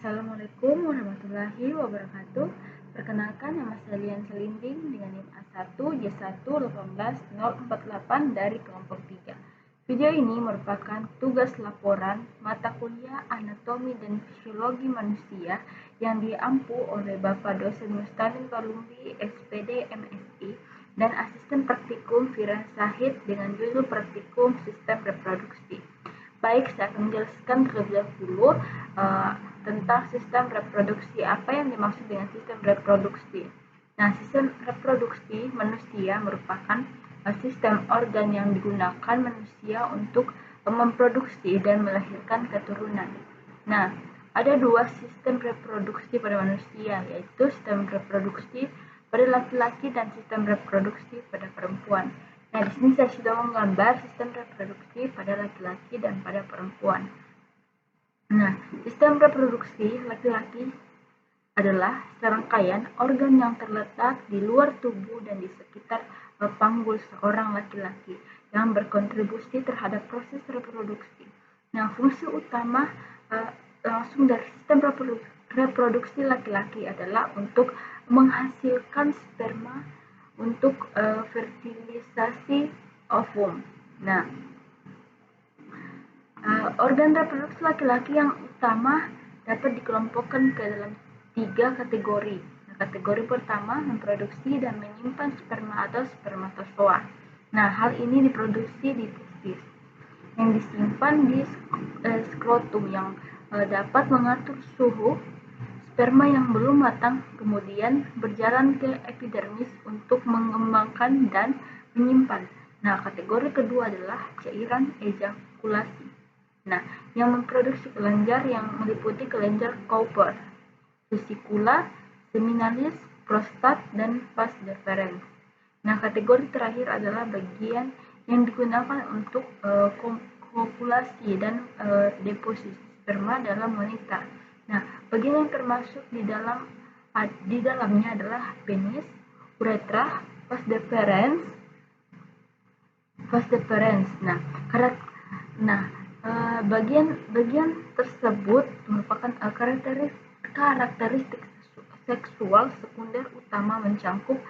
Assalamualaikum warahmatullahi wabarakatuh. Perkenalkan, nama saya Lian Selinding dengan NIM A1J1 18048 dari kelompok 3. Video ini merupakan tugas laporan mata kuliah Anatomi dan Fisiologi Manusia yang diampu oleh Bapak Dosen Mustamin Palumbi, SPD, MSI, dan Asisten Praktikum Firan Sahid dengan judul Praktikum Sistem Reproduksi. Baik, saya akan menjelaskan terlebih dahulu tentang sistem reproduksi. Apa yang dimaksud dengan sistem reproduksi? Nah, sistem reproduksi manusia merupakan sistem organ yang digunakan manusia untuk memproduksi dan melahirkan keturunan. Nah, ada dua sistem reproduksi pada manusia, yaitu sistem reproduksi pada laki-laki dan sistem reproduksi pada perempuan. Nah, di sini saya sudah menggambar sistem reproduksi pada laki-laki dan pada perempuan. Nah, sistem reproduksi laki-laki adalah serangkaian organ yang terletak di luar tubuh dan di sekitar panggul seorang laki-laki yang berkontribusi terhadap proses reproduksi. Nah, fungsi utama langsung dari sistem reproduksi laki-laki adalah untuk menghasilkan sperma untuk fertilisasi ovum. Nah, organ reproduksi laki-laki yang utama dapat dikelompokkan ke dalam 3 kategori. Nah, kategori pertama memproduksi dan menyimpan sperma atau spermatozoa. Nah, hal ini diproduksi di testis yang disimpan di skrotum yang dapat mengatur suhu sperma yang belum matang, kemudian berjalan ke epidermis untuk mengembangkan dan menyimpan. Nah, kategori kedua adalah cairan ejakulasi. Nah, yang memproduksi kelenjar yang meliputi kelenjar Cowper, vesicula, seminalis, prostat, dan vas deferens. Nah, kategori terakhir adalah bagian yang digunakan untuk kopulasi dan deposisi sperma dalam wanita. Nah, bagian yang termasuk di dalamnya adalah penis, uretra, vas deferens. Bagian tersebut merupakan karakteristik seksual sekunder utama mencangkup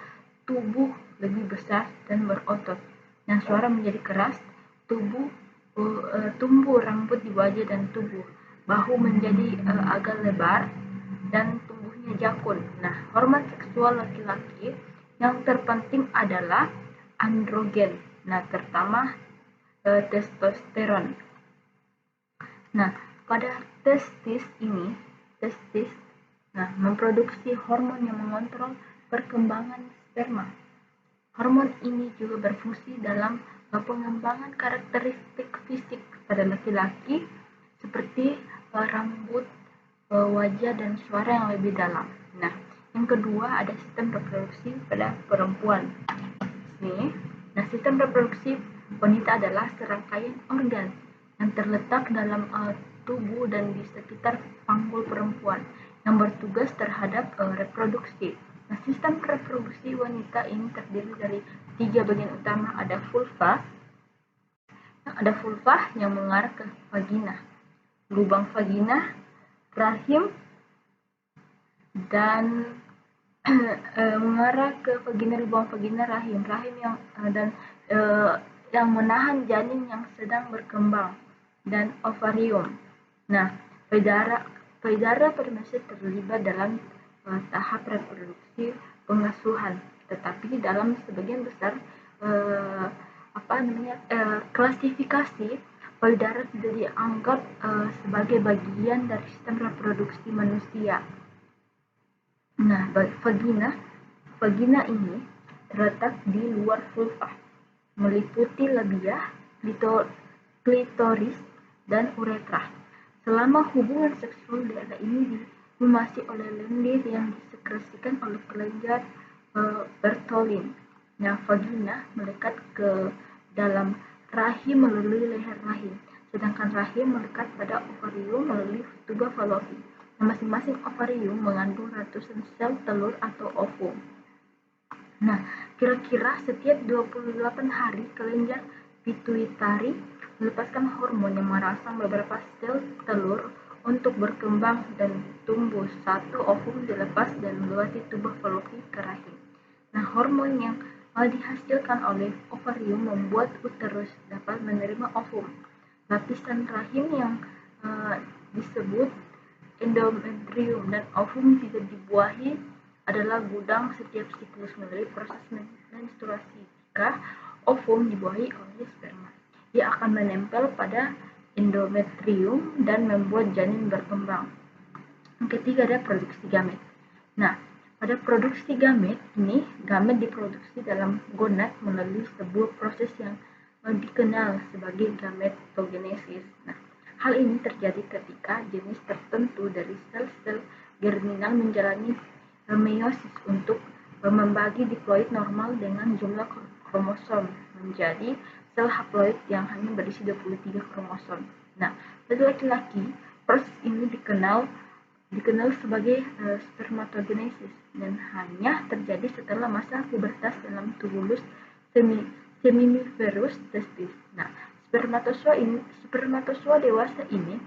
tubuh lebih besar dan berotot. Nah, suara menjadi keras, tumbuh rambut di wajah dan tubuh, bahu menjadi agak lebar dan tumbuhnya jakun. Nah, hormon seksual laki-laki yang terpenting adalah androgen. Nah, terutama testosteron. Nah, pada testis memproduksi hormon yang mengontrol perkembangan sperma. Hormon ini juga berfungsi dalam pengembangan karakteristik fisik pada laki-laki seperti rambut, wajah, dan suara yang lebih dalam. Nah, yang kedua ada sistem reproduksi pada perempuan. Nah, sistem reproduksi wanita adalah serangkaian organ yang terletak dalam tubuh dan di sekitar panggul perempuan yang bertugas terhadap reproduksi. Nah, sistem reproduksi wanita ini terdiri dari 3 bagian utama. Ada vulva yang mengarah ke vagina, lubang vagina, rahim, dan mengarah ke lubang vagina, rahim yang menahan janin yang sedang berkembang, dan ovarium. Nah, payudara pada manusia terlibat dalam tahap reproduksi pengasuhan, tetapi dalam sebagian besar klasifikasi payudara tidak dianggap sebagai bagian dari sistem reproduksi manusia. Nah, vagina ini terletak di luar vulva, meliputi labia, klitoris, dan uretra. Selama hubungan seksual, daerah ini dilumasi oleh lendir yang disekresikan oleh kelenjar Bartholin. Nah, vagina melekat ke dalam rahim melalui leher rahim, sedangkan rahim melekat pada ovarium melalui tuba Fallopi. Nah, masing-masing ovarium mengandung ratusan sel telur atau ovum. Nah, kira-kira setiap 28 hari kelenjar pituitari melepaskan hormon yang merangsang beberapa sel telur untuk berkembang dan tumbuh. Satu ovum dilepas dan melewati tubuh Fallopi ke rahim. Nah, hormon yang dihasilkan oleh ovarium membuat uterus dapat menerima ovum. Lapisan rahim yang disebut endometrium dan ovum juga dibuahi adalah gudang setiap siklus melalui proses menstruasi. Jika ovum dibuahi oleh sperma, ia akan menempel pada endometrium dan membuat janin berkembang. Yang ketiga ada produksi gamet. Nah, pada produksi gamet ini, gamet diproduksi dalam gonad melalui sebuah proses yang dikenal sebagai gametogenesis. Nah, hal ini terjadi ketika jenis tertentu dari sel-sel germinal menjalani meiosis untuk membagi diploid normal dengan jumlah kromosom menjadi sel haploid yang hanya berisi 23 kromosom. Nah, pada laki-laki, proses ini dikenal sebagai spermatogenesis dan hanya terjadi setelah masa pubertas dalam tubulus seminiferus testis. Nah, spermatozoa dewasa ini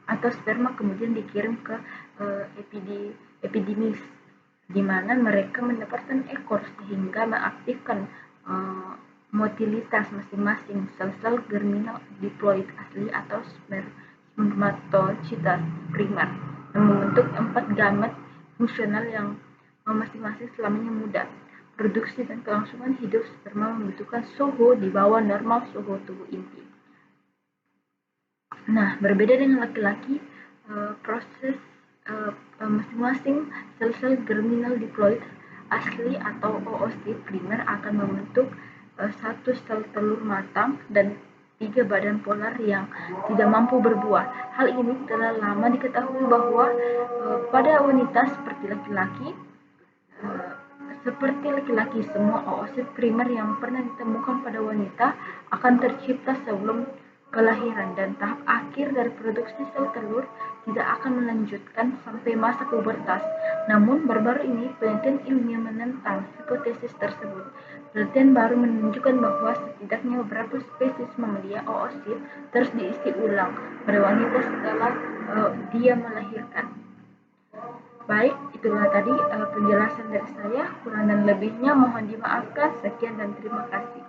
atau sperma kemudian dikirim ke epidimis, di mana mereka mendapatkan ekor sehingga mengaktifkan motilitas masing-masing sel-sel germinal diploid asli atau spermatocita primer yang membentuk 4 gamet fungsional yang masing-masing selamanya muda. Produksi dan kelangsungan hidup sperma membutuhkan suhu di bawah normal suhu tubuh inti. Nah, berbeda dengan laki-laki, proses masing-masing sel-sel germinal diploid asli atau oosit primer akan membentuk satu sel telur matang dan 3 badan polar yang tidak mampu berbuah. Hal ini telah lama diketahui bahwa pada wanita seperti laki-laki, semua oosit primer yang pernah ditemukan pada wanita akan tercipta sebelum kelahiran, dan tahap akhir dari produksi sel telur tidak akan melanjutkan sampai masa pubertas. Namun, baru-baru ini penelitian ilmiah menentang hipotesis tersebut. Penelitian baru menunjukkan bahwa setidaknya beberapa spesies mamalia oosit terus diisi ulang pada wanita setelah dia melahirkan. Baik, itulah tadi penjelasan dari saya. Kurang dan lebihnya mohon dimaafkan. Sekian dan terima kasih.